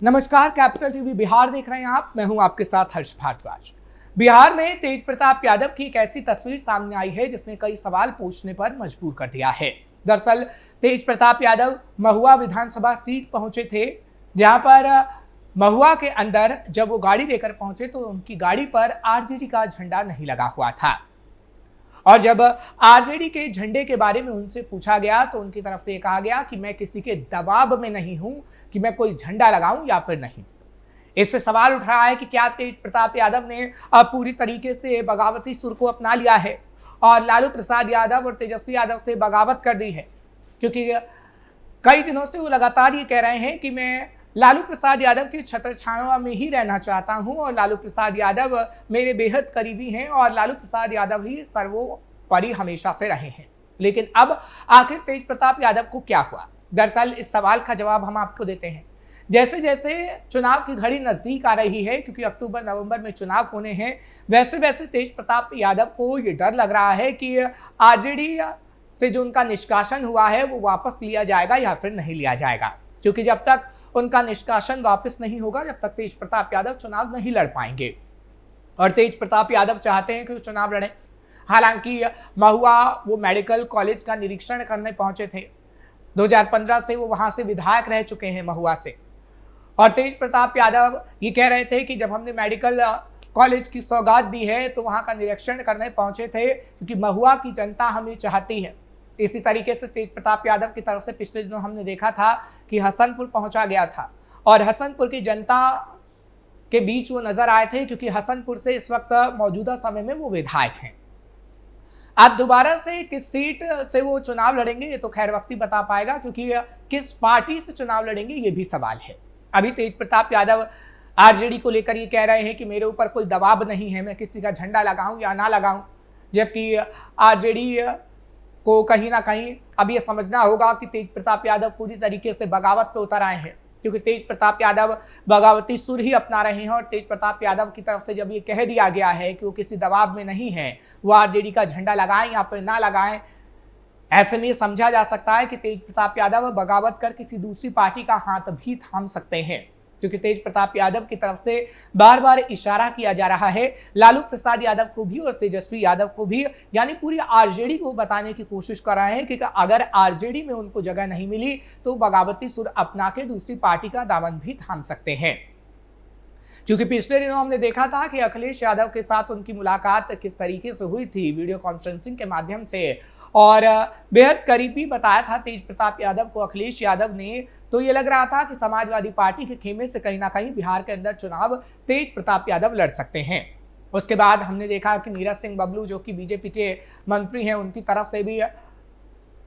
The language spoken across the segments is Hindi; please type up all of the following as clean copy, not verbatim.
नमस्कार, कैपिटल टीवी बिहार देख रहे हैं आप। मैं हूं आपके साथ हर्ष भारद्वाज। बिहार में तेज प्रताप यादव की एक ऐसी तस्वीर सामने आई है जिसने कई सवाल पूछने पर मजबूर कर दिया है। दरअसल तेज प्रताप यादव महुआ विधानसभा सीट पहुंचे थे, जहां पर महुआ के अंदर जब वो गाड़ी लेकर पहुंचे तो उनकी गाड़ी पर आरजेडी का झंडा नहीं लगा हुआ था। और जब आरजेडी के झंडे के बारे में उनसे पूछा गया तो उनकी तरफ से कहा गया कि मैं किसी के दबाव में नहीं हूं कि मैं कोई झंडा लगाऊं या फिर नहीं। इससे सवाल उठ रहा है कि क्या तेज प्रताप यादव ने अब पूरी तरीके से बगावती सुर को अपना लिया है और लालू प्रसाद यादव और तेजस्वी यादव से बगावत कर दी है, क्योंकि कई दिनों से वो लगातार ये कह रहे हैं कि मैं लालू प्रसाद यादव की छत्रछाया में ही रहना चाहता हूं और लालू प्रसाद यादव मेरे बेहद करीबी हैं और लालू प्रसाद यादव ही सर्वोपरि हमेशा से रहे हैं। लेकिन अब आखिर तेज प्रताप यादव को क्या हुआ? दरअसल इस सवाल का जवाब हम आपको देते हैं। जैसे जैसे चुनाव की घड़ी नजदीक आ रही है, क्योंकि अक्टूबर नवंबर में चुनाव होने हैं, वैसे वैसे तेज प्रताप यादव को ये डर लग रहा है कि आरजेडी से जो उनका निष्कासन हुआ है वो वापस लिया जाएगा या फिर नहीं लिया जाएगा, क्योंकि जब तक उनका निष्कासन वापस नहीं होगा जब तक तेज प्रताप यादव चुनाव नहीं लड़ पाएंगे। और तेज प्रताप यादव चाहते हैं कि वो चुनाव लड़ें। हालांकि महुआ वो मेडिकल कॉलेज का निरीक्षण करने पहुंचे थे। 2015 से वो वहां से विधायक रह चुके हैं महुआ से। और तेज प्रताप यादव ये कह रहे थे कि जब हमने मेडिकल कॉलेज की सौगात दी है तो वहां का निरीक्षण करने पहुंचे थे, क्योंकि महुआ की जनता हमें चाहती है। इसी तरीके से तेज प्रताप यादव की तरफ से पिछले दिनों हमने देखा था कि हसनपुर पहुंचा गया था और हसनपुर की जनता के बीच वो नजर आए थे, क्योंकि हसनपुर से इस वक्त मौजूदा समय में वो विधायक हैं। अब दोबारा से किस सीट से वो चुनाव लड़ेंगे ये तो खैर वक्त ही बता पाएगा, क्योंकि किस पार्टी से चुनाव लड़ेंगे ये भी सवाल है। अभी तेज प्रताप यादव आरजेडी को लेकर ये कह रहे हैं कि मेरे ऊपर कोई दबाव नहीं है, मैं किसी का झंडा लगाऊं या ना लगाऊं, जबकि आरजेडी को कहीं ना कहीं अब ये समझना होगा कि तेज प्रताप यादव पूरी तरीके से बगावत पे उतर आए हैं, क्योंकि तेज प्रताप यादव बगावती सुर ही अपना रहे हैं। और तेज प्रताप यादव की तरफ से जब ये कह दिया गया है कि वो किसी दबाव में नहीं है, वो आरजेडी का झंडा लगाएं या फिर ना लगाएं, ऐसे में समझा जा सकता है कि तेज प्रताप यादव बगावत कर किसी दूसरी पार्टी का हाथ भी थाम सकते हैं, क्योंकि तेज प्रताप यादव की तरफ से बार बार इशारा किया जा रहा है लालू प्रसाद यादव को भी और तेजस्वी यादव को भी, यानी पूरी आरजेडी को बताने की कोशिश कर रहे हैं कि अगर आरजेडी में उनको जगह नहीं मिली तो बगावती सुर अपना के दूसरी पार्टी का दामन भी थाम सकते हैं। क्योंकि पिछले दिनों हमने देखा था कि अखिलेश यादव के साथ उनकी मुलाकात किस तरीके से हुई थी, वीडियो कॉन्फ्रेंसिंग के माध्यम से, और बेहद करीबी बताया था तेज प्रताप यादव को अखिलेश यादव ने। तो ये लग रहा था कि समाजवादी पार्टी के खेमे से कहीं ना कहीं बिहार के अंदर चुनाव तेज प्रताप यादव लड़ सकते हैं। उसके बाद हमने देखा कि नीरज सिंह बबलू जो कि बीजेपी के मंत्री हैं, उनकी तरफ से भी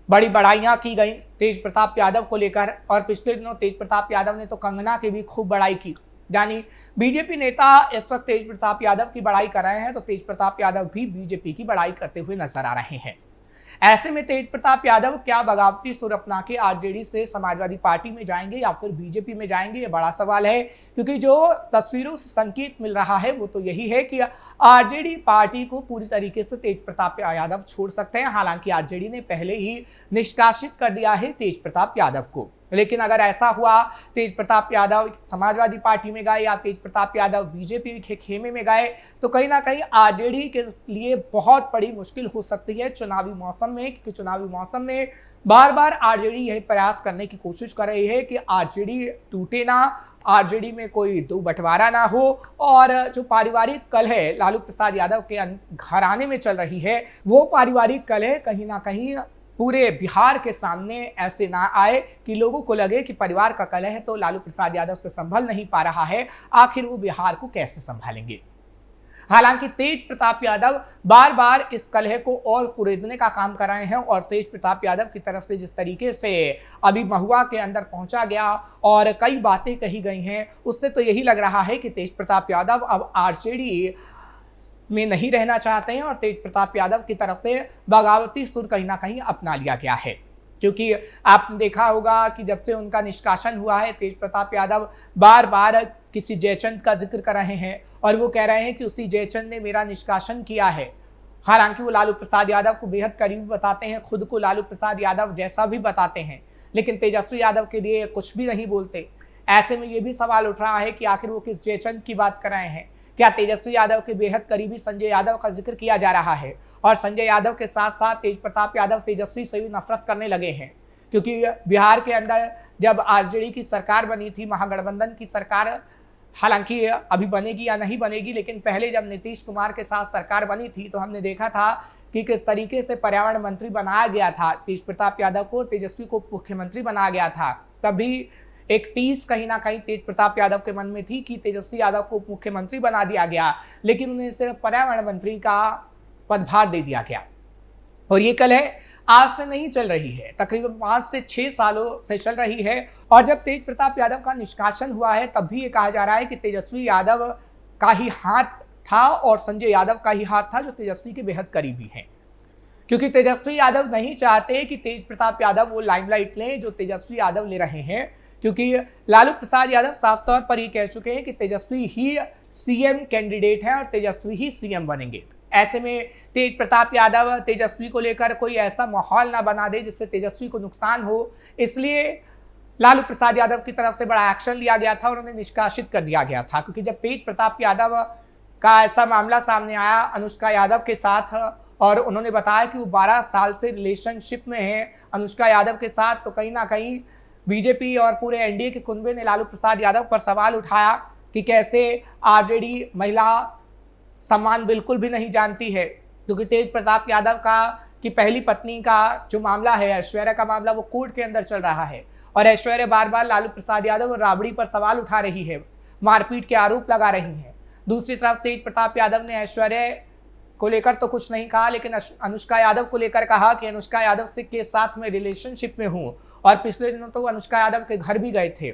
बड़ी बड़ाइयां की गई तेज प्रताप यादव को लेकर। और पिछले दिनों तेज प्रताप यादव ने तो कंगना की भी खूब बड़ाई की, यानी बीजेपी नेता इस वक्त तेज प्रताप यादव की बड़ाई कर रहे हैं तो तेज प्रताप यादव भी बीजेपी की बड़ाई करते हुए नजर आ रहे हैं। ऐसे में तेज प्रताप यादव क्या बगावती सुर अपना के आरजेडी से समाजवादी पार्टी में जाएंगे या फिर बीजेपी में जाएंगे, ये बड़ा सवाल है। क्योंकि जो तस्वीरों से संकेत मिल रहा है वो तो यही है कि आरजेडी पार्टी को पूरी तरीके से तेज प्रताप यादव छोड़ सकते हैं। हालांकि आरजेडी ने पहले ही निष्कासित कर दिया है तेज प्रताप यादव को, लेकिन अगर ऐसा हुआ तेज प्रताप यादव समाजवादी पार्टी में गए या तेज प्रताप यादव बीजेपी के खेमे में गए तो कहीं ना कहीं आरजेडी के लिए बहुत बड़ी मुश्किल हो सकती है चुनावी मौसम में, क्योंकि चुनावी मौसम में बार बार आरजेडी यही प्रयास करने की कोशिश कर रही है कि आरजेडी टूटे ना, आरजेडी में कोई दो बंटवारा ना हो, और जो पारिवारिक कलह लालू प्रसाद यादव के घराने में चल रही है वो पारिवारिक कलह कहीं ना कहीं पूरे बिहार के सामने ऐसे ना आए कि लोगों को लगे कि परिवार का कलह तो लालू प्रसाद यादव से संभल नहीं पा रहा है, आखिर वो बिहार को कैसे संभालेंगे। हालांकि तेज प्रताप यादव बार बार इस कलह को और कुरेदने का काम कर रहे हैं और तेज प्रताप यादव की तरफ से जिस तरीके से अभी महुआ के अंदर पहुंचा गया और कई बातें कही गई हैं, उससे तो यही लग रहा है कि तेज प्रताप यादव अब आरजेडी में नहीं रहना चाहते हैं और तेज प्रताप यादव की तरफ से बगावती सुर कहीं ना कहीं अपना लिया गया है। क्योंकि आपने देखा होगा कि जब से उनका निष्कासन हुआ है तेज प्रताप यादव बार बार किसी जयचंद का जिक्र कर रहे हैं और वो कह रहे हैं कि उसी जयचंद ने मेरा निष्कासन किया है। हालांकि वो लालू प्रसाद यादव को बेहद करीब बताते हैं, खुद को लालू प्रसाद यादव जैसा भी बताते हैं, लेकिन तेजस्वी यादव के लिए कुछ भी नहीं बोलते। ऐसे में ये भी सवाल उठ रहा है कि आखिर वो किस जयचंद की बात कर रहे हैं। क्या तेजस्वी यादव के बेहद करीबी संजय यादव का जिक्र किया जा रहा है और संजय यादव के साथ साथ तेज प्रताप यादव तेजस्वी से भी नफरत करने लगे हैं? क्योंकि बिहार के अंदर जब आरजेडी की सरकार बनी थी, महागठबंधन की सरकार, हालांकि अभी बनेगी या नहीं बनेगी, लेकिन पहले जब नीतीश कुमार के साथ सरकार बनी थी तो हमने देखा था कि किस तरीके से पर्यावरण मंत्री बनाया गया था तेज प्रताप यादव को, तेजस्वी को मुख्यमंत्री बनाया गया था। तभी एक टीस कहीं ना कहीं तेज प्रताप यादव के मन में थी कि तेजस्वी यादव को मुख्यमंत्री बना दिया गया, लेकिन उन्हें सिर्फ पर्यावरण मंत्री का पदभार दे दिया गया। और ये कल है, आज से नहीं चल रही है, तकरीबन 5 से 6 सालों से चल रही है। और जब तेज प्रताप यादव का निष्कासन हुआ है तब भी ये कहा जा रहा है कि तेजस्वी यादव का ही हाथ था और संजय यादव का ही हाथ था, जो तेजस्वी के बेहद करीबी हैं। क्योंकि तेजस्वी यादव नहीं चाहते कि तेज प्रताप यादव वो लाइमलाइट लें जो तेजस्वी यादव ले रहे हैं, क्योंकि लालू प्रसाद यादव साफ तौर पर ये कह चुके हैं कि तेजस्वी ही सीएम कैंडिडेट है और तेजस्वी ही सीएम बनेंगे। ऐसे में तेज प्रताप यादव तेजस्वी को लेकर कोई ऐसा माहौल ना बना दे जिससे तेजस्वी को नुकसान हो, इसलिए लालू प्रसाद यादव की तरफ से बड़ा एक्शन लिया गया था और उन्हें निष्कासित कर दिया गया था। क्योंकि जब तेज प्रताप यादव का ऐसा मामला सामने आया अनुष्का यादव के साथ और उन्होंने बताया कि वो 12 साल से रिलेशनशिप में है अनुष्का यादव के साथ, तो कहीं ना कहीं बीजेपी और पूरे एनडीए के कुनबे ने लालू प्रसाद यादव पर सवाल उठाया कि कैसे आरजेडी महिला सम्मान बिल्कुल भी नहीं जानती है। क्योंकि तेज प्रताप यादव का कि पहली पत्नी का जो मामला है, ऐश्वर्या का मामला, वो कोर्ट के अंदर चल रहा है और ऐश्वर्या बार बार लालू प्रसाद यादव और राबड़ी पर सवाल उठा रही है, मारपीट के आरोप लगा रही है। दूसरी तरफ तेज प्रताप यादव ने ऐश्वर्या को लेकर तो कुछ नहीं कहा, लेकिन अनुष्का यादव को लेकर कहा कि अनुष्का यादव से के साथ में रिलेशनशिप में हूं और पिछले दिनों तो अनुष्का यादव के घर भी गए थे।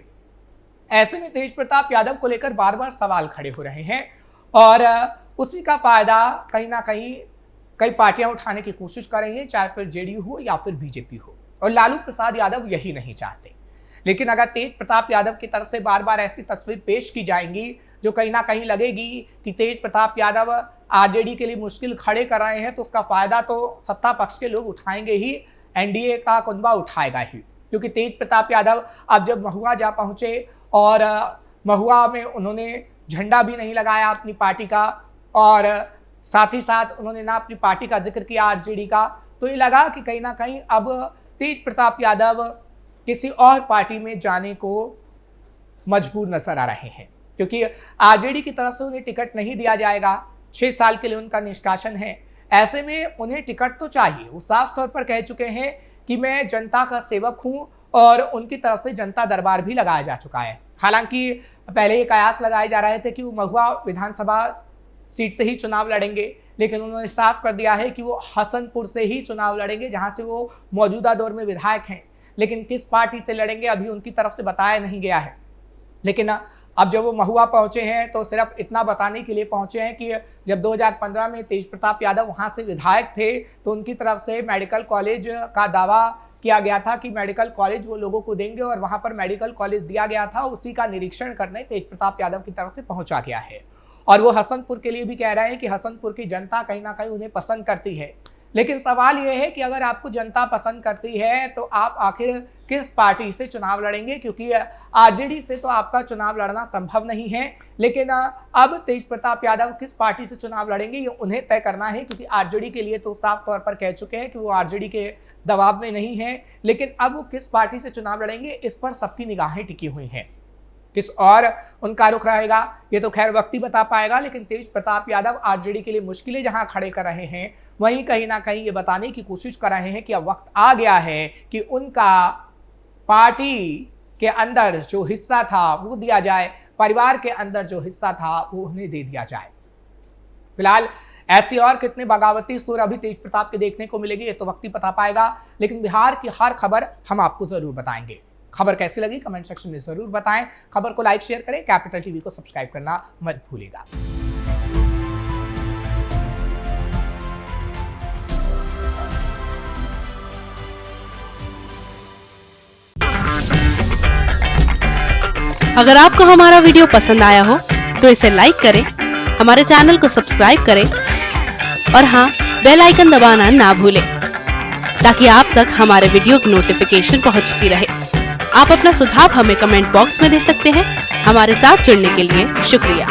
ऐसे में तेज प्रताप यादव को लेकर बार बार सवाल खड़े हो रहे हैं और उसी का फायदा कहीं ना कहीं कई पार्टियां उठाने की कोशिश कर रही हैं, चाहे फिर जेडीयू हो या फिर बीजेपी हो, और लालू प्रसाद यादव यही नहीं चाहते। लेकिन अगर तेज प्रताप यादव की तरफ से बार बार ऐसी तस्वीर पेश की जाएंगी जो कहीं ना कहीं लगेगी कि तेज प्रताप यादव आरजेडी के लिए मुश्किल खड़े कर रहे हैं, तो उसका फायदा तो सत्ता पक्ष के लोग उठाएंगे ही, एनडीए का कुनबा उठाएगा ही। क्योंकि तेज प्रताप यादव अब जब महुआ जा पहुंचे और महुआ में उन्होंने झंडा भी नहीं लगाया अपनी पार्टी का और साथ ही साथ उन्होंने ना अपनी पार्टी का जिक्र किया आरजेडी का, तो ये लगा कि कहीं ना कहीं अब तेज प्रताप यादव किसी और पार्टी में जाने को मजबूर नजर आ रहे हैं। क्योंकि आरजेडी की तरफ से उन्हें टिकट नहीं दिया जाएगा, 6 साल के लिए उनका निष्कासन है। ऐसे में उन्हें टिकट तो चाहिए। वो साफ तौर पर कह चुके हैं कि मैं जनता का सेवक हूं और उनकी तरफ से जनता दरबार भी लगाया जा चुका है। हालांकि पहले ये कयास लगाए जा रहे थे कि वो महुआ विधानसभा सीट से ही चुनाव लड़ेंगे, लेकिन उन्होंने साफ कर दिया है कि वो हसनपुर से ही चुनाव लड़ेंगे, जहां से वो मौजूदा दौर में विधायक हैं। लेकिन किस पार्टी से लड़ेंगे अभी उनकी तरफ से बताया नहीं गया है। लेकिन अब जब वो महुआ पहुंचे हैं तो सिर्फ इतना बताने के लिए पहुंचे हैं कि जब 2015 में तेज प्रताप यादव वहां से विधायक थे तो उनकी तरफ से मेडिकल कॉलेज का दावा किया गया था कि मेडिकल कॉलेज वो लोगों को देंगे और वहां पर मेडिकल कॉलेज दिया गया था। उसी का निरीक्षण करने तेज प्रताप यादव की तरफ से पहुंचा गया है और वो हसनपुर के लिए भी कह रहे हैं कि हसनपुर की जनता कहीं ना कहीं उन्हें पसंद करती है। लेकिन सवाल यह है कि अगर आपको जनता पसंद करती है तो आप आखिर किस पार्टी से चुनाव लड़ेंगे, क्योंकि आरजेडी से तो आपका चुनाव लड़ना संभव नहीं है। लेकिन अब तेज प्रताप यादव किस पार्टी से चुनाव लड़ेंगे ये उन्हें तय करना है, क्योंकि आरजेडी के लिए तो साफ तौर पर कह चुके हैं कि वो आरजेडी के दबाव में नहीं है। लेकिन अब वो किस पार्टी से चुनाव लड़ेंगे इस पर सबकी निगाहें टिकी हुई हैं। किस और उनका रुख रहेगा ये तो खैर वक्त ही बता पाएगा। लेकिन तेज प्रताप यादव आरजेडी के लिए मुश्किलें जहां खड़े कर रहे हैं, वहीं कहीं ना कहीं ये बताने की कोशिश कर रहे हैं कि अब वक्त आ गया है कि उनका पार्टी के अंदर जो हिस्सा था वो दिया जाए, परिवार के अंदर जो हिस्सा था वो उन्हें दे दिया जाए। फिलहाल ऐसी और कितने बगावती सुर अभी तेज प्रताप के देखने को मिलेगी ये तो वक्त ही बता पाएगा। लेकिन बिहार की हर खबर हम आपको जरूर बताएंगे। खबर कैसी लगी कमेंट सेक्शन में जरूर बताएं। खबर को लाइक शेयर करें, कैपिटल टीवी को सब्सक्राइब करना मत भूलिएगा। अगर आपको हमारा वीडियो पसंद आया हो तो इसे लाइक करें, हमारे चैनल को सब्सक्राइब करें और हाँ, बेल आइकन दबाना ना भूलें ताकि आप तक हमारे वीडियो की नोटिफिकेशन पहुंचती रहे। आप अपना सुझाव हमें कमेंट बॉक्स में दे सकते हैं। हमारे साथ जुड़ने के लिए शुक्रिया।